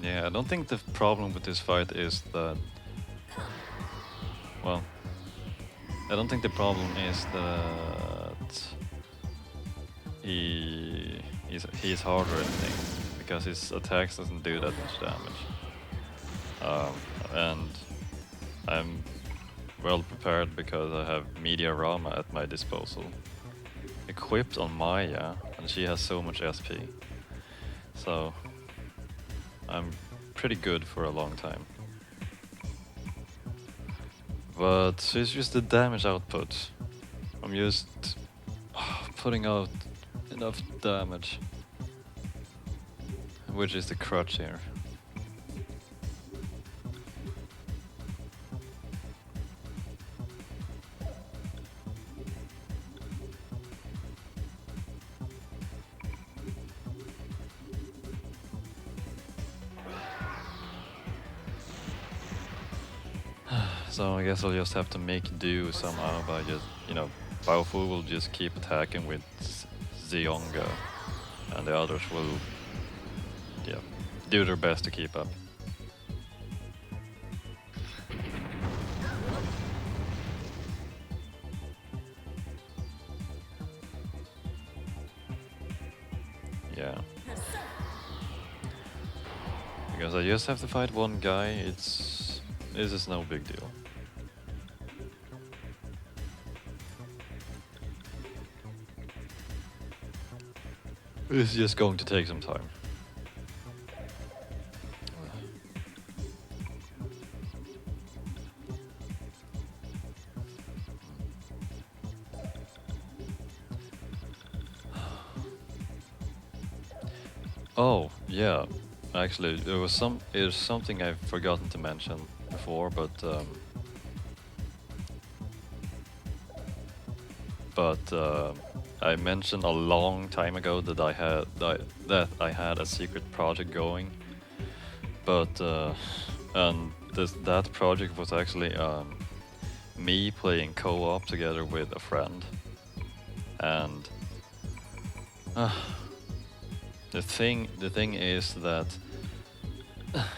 Yeah, I don't think the problem with this fight is that, well, I don't think the problem is that he's hard or anything, because his attacks doesn't do that much damage. And I'm well prepared because I have Media Rama at my disposal, equipped on Maya, and she has so much SP. So I'm pretty good for a long time. But it's just the damage output. I'm just putting out enough damage, which is the crutch here. So I guess I'll just have to make do somehow by just, Baofu will just keep attacking with Zionga, and the others will, do their best to keep up. Yeah. Because I just have to fight one guy, this is no big deal. It's just going to take some time. Oh, yeah. Actually, there's something I've forgotten to mention before, but I mentioned a long time ago that I had a secret project going, but and that project was actually me playing co-op together with a friend, and the thing is that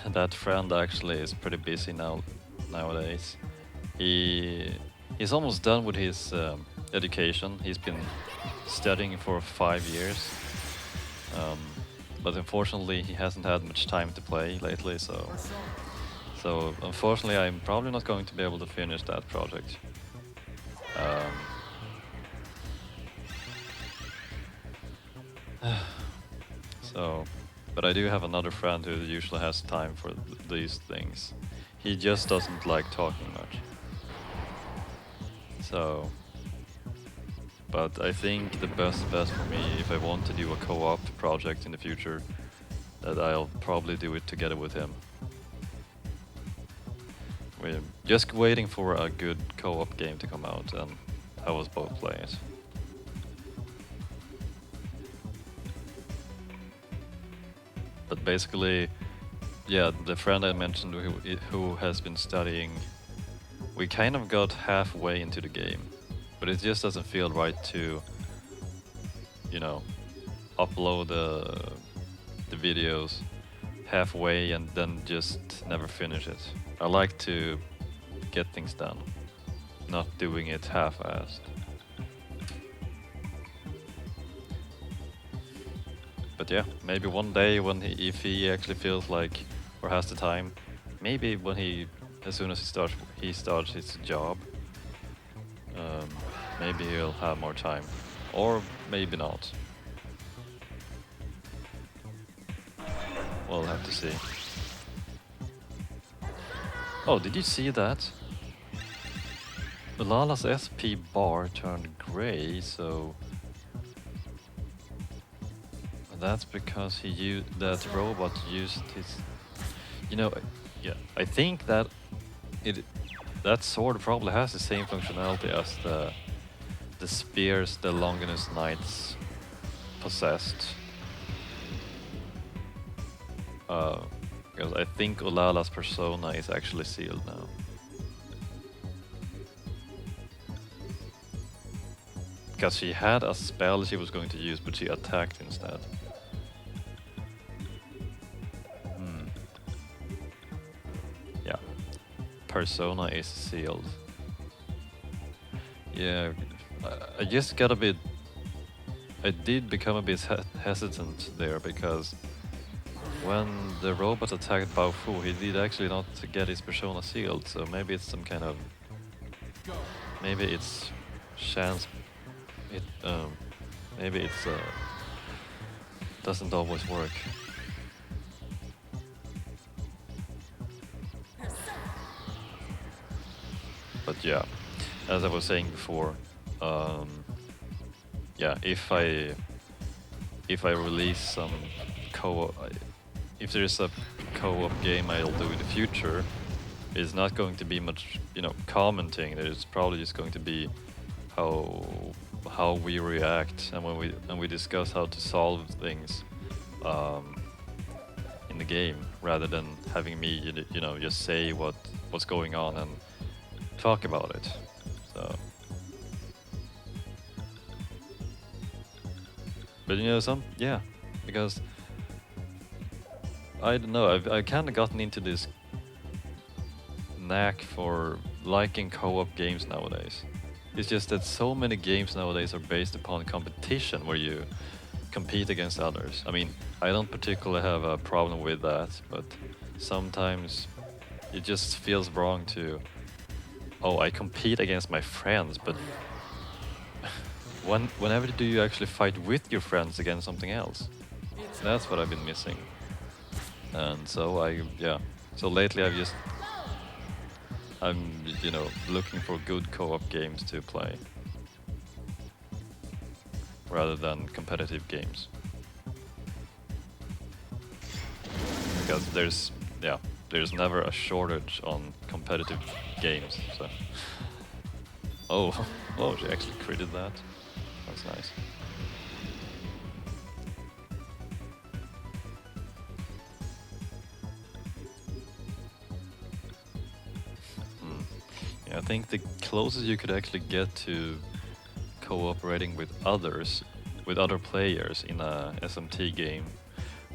that friend actually is pretty busy nowadays. He's almost done with his education. He's been studying for 5 years, but unfortunately he hasn't had much time to play lately. So unfortunately, I'm probably not going to be able to finish that project. But I do have another friend who usually has time for these things. He just doesn't like talking much. So, but I think the best for me, if I want to do a co-op project in the future, that I'll probably do it together with him. We're just waiting for a good co-op game to come out and have us both play it. But basically, yeah, the friend I mentioned who has been studying, we kind of got halfway into the game, but it just doesn't feel right to, upload the videos halfway and then just never finish it. I like to get things done, not doing it half-assed. But yeah, maybe one day if he actually feels like or has the time, maybe as soon as he starts his job, maybe he'll have more time, or maybe not. We'll have to see. Oh, did you see that? Lala's SP bar turned gray, so that's because that robot used his. Yeah, I think that that sword probably has the same functionality as the spears the Longinus Knights possessed. Because I think Olala's persona is actually sealed now. Because she had a spell she was going to use, but she attacked instead. Hmm. Yeah. Persona is sealed. Yeah, I just got a bit. I did become a bit hesitant there because when the robot attacked Baofu, he did actually not get his persona sealed. So maybe it's some kind of. Maybe it's chance. It maybe it's doesn't always work. But yeah, as I was saying before, yeah, if I release some co-op, if there's a co-op game I'll do in the future, it's not going to be much, commenting. There's probably just going to be how we react and when we discuss how to solve things in the game, rather than having me, just say what's going on and talk about it. So. But because I don't know, I've kind of gotten into this knack for liking co-op games nowadays. It's just that so many games nowadays are based upon competition where you compete against others. I mean, I don't particularly have a problem with that, but sometimes it just feels wrong to, oh, I compete against my friends, but whenever do you actually fight with your friends against something else? That's what I've been missing. And so so lately I'm looking for good co-op games to play rather than competitive games. Because there's never a shortage on competitive games. So oh, she actually critted that. That's nice. Yeah, I think the closest you could actually get to cooperating with other players in a SMT game,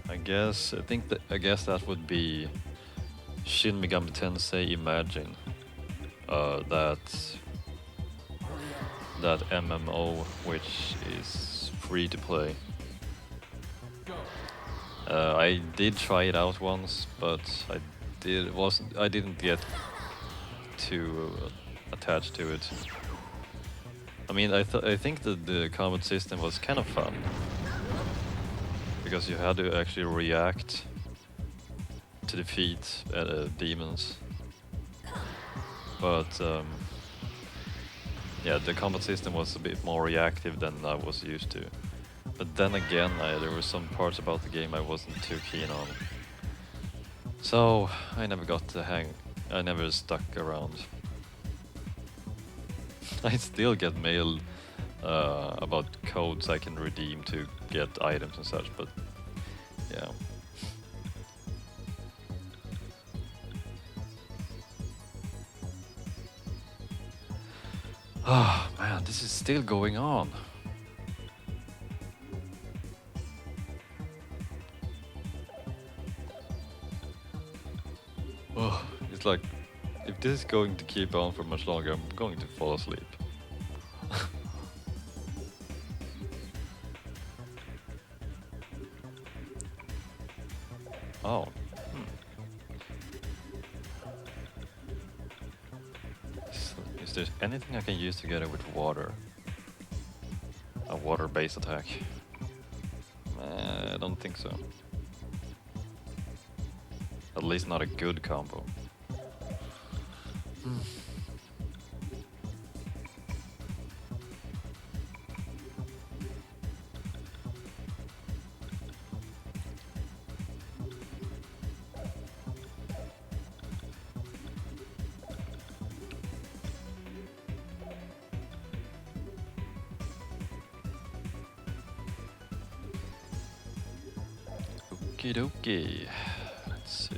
I guess that would be Shin Megami Tensei Imagine. That MMO which is free to play. I did try it out once, but I didn't get too attached to it. I mean, I think that the combat system was kind of fun because you had to actually react to defeat demons. But yeah, the combat system was a bit more reactive than I was used to. But then again, there were some parts about the game I wasn't too keen on. So I never got the hang. I never stuck around. I still get mail about codes I can redeem to get items and such, but yeah. Oh man, this is still going on. Oh, it's like, if this is going to keep on for much longer, I'm going to fall asleep. Oh. Is there anything I can use together with water? A water-based attack? I don't think so. At least not a good combo. Okie dokie. Let's see.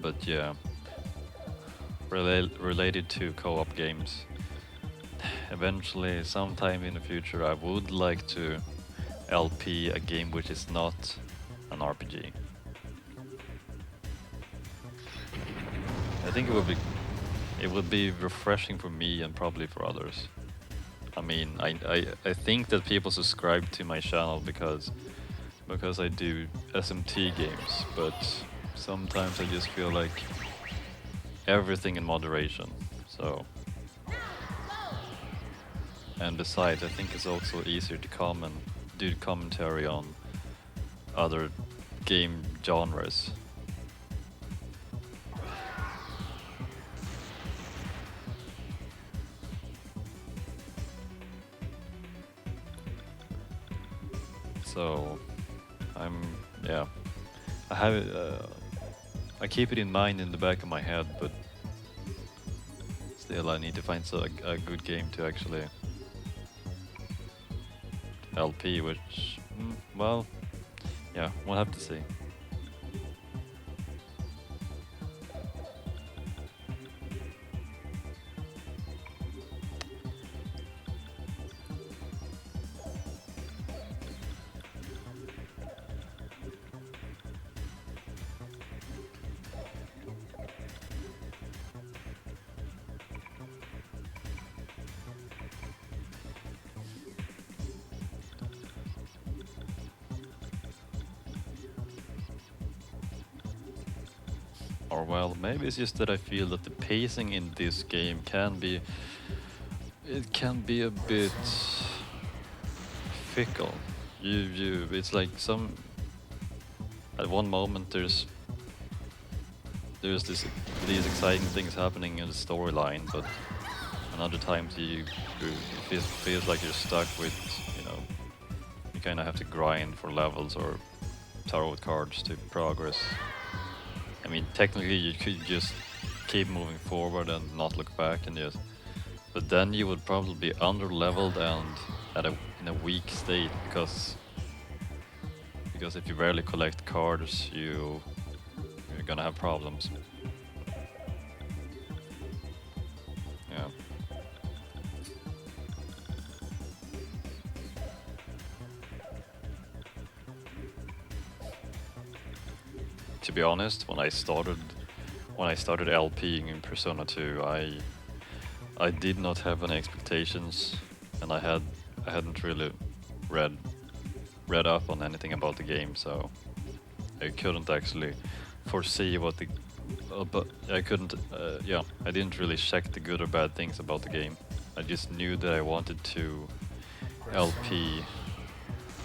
but yeah, related to co-op games. Eventually, sometime in the future, I would like to LP a game which is not an RPG. I think it would be refreshing for me and probably for others. I mean, I think that people subscribe to my channel because I do SMT games, but sometimes I just feel like everything in moderation. So, and besides, I think it's also easier to do commentary on other game genres. So, I'm yeah, I have it. I keep it in mind in the back of my head, but still, I need to find a good game to actually LP, which, well, yeah, we'll have to see. Or well, maybe it's just that I feel that the pacing in this game can be a bit fickle. It's like at one moment there's these exciting things happening in the storyline, but another times it feels like you're stuck with, you kind of have to grind for levels or tarot cards to progress. I mean, technically you could just keep moving forward and not look back and just, but then you would probably be under leveled and in a weak state because if you rarely collect cards, you're gonna have problems. Yeah. To be honest, when I started LPing in Persona 2, I did not have any expectations, and I hadn't really read up on anything about the game, so I couldn't actually foresee what the but I couldn't yeah, I didn't really check the good or bad things about the game. I just knew that I wanted to LP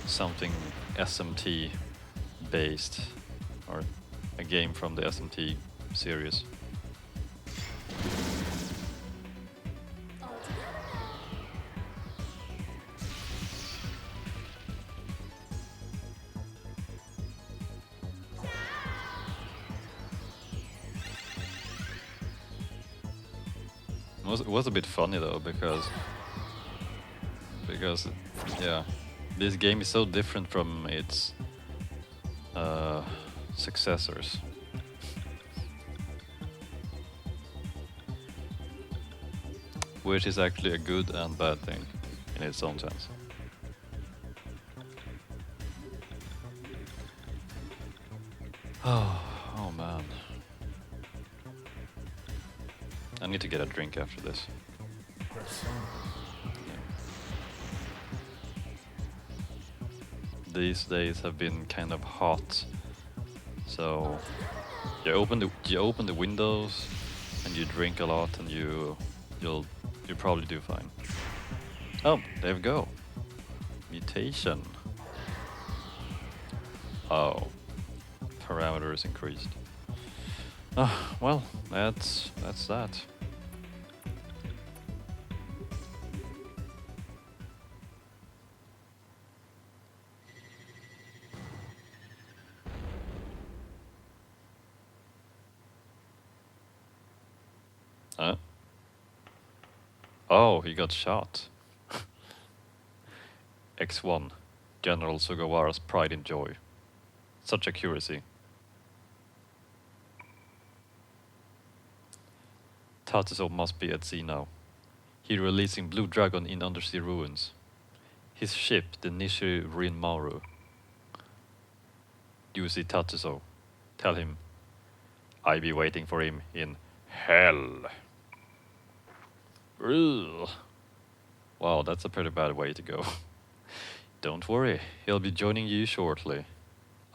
something SMT based, or a game from the SMT series. It was a bit funny though because yeah, this game is so different from its successors. Which is actually a good and bad thing in its own sense. Oh man. I need to get a drink after this. These days have been kind of hot, so you open the windows and you drink a lot and you'll probably do fine. Oh, there we go. Mutation. Oh, parameters increased. Well, that's that. Oh, he got shot. X1, General Sugawara's pride and joy. Such accuracy. Tatsuo must be at sea now. He releasing Blue Dragon in undersea ruins. His ship, the Nishi Rinmaru. You see Tatsuo. Tell him I be waiting for him in hell. Ugh. Wow, that's a pretty bad way to go. Don't worry, he'll be joining you shortly.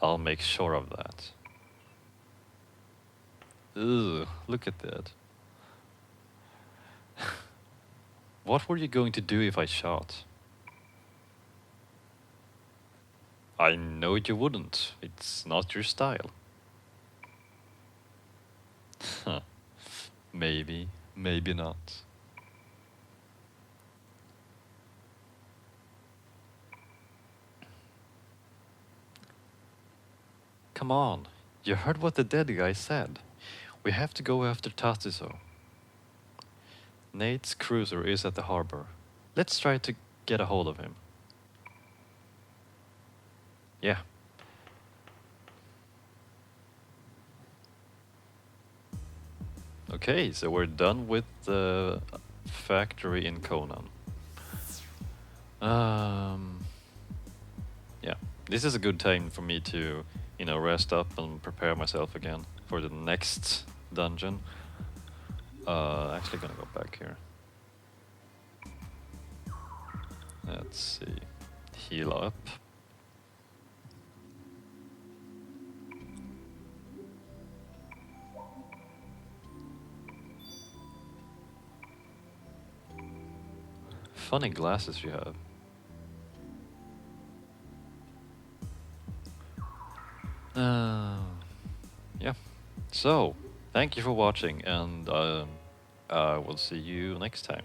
I'll make sure of that. Ugh, look at that. What were you going to do if I shot? I know you wouldn't. It's not your style. Maybe, maybe not. Come on, you heard what the dead guy said. We have to go after Tatsuo. Nate's cruiser is at the harbor. Let's try to get a hold of him. Yeah. Okay, so we're done with the factory in Conan. Yeah, this is a good time for me to, rest up and prepare myself again for the next dungeon. Actually gonna go back here. Let's see. Heal up. Funny glasses you have. Yeah. So, thank you for watching, and I will see you next time.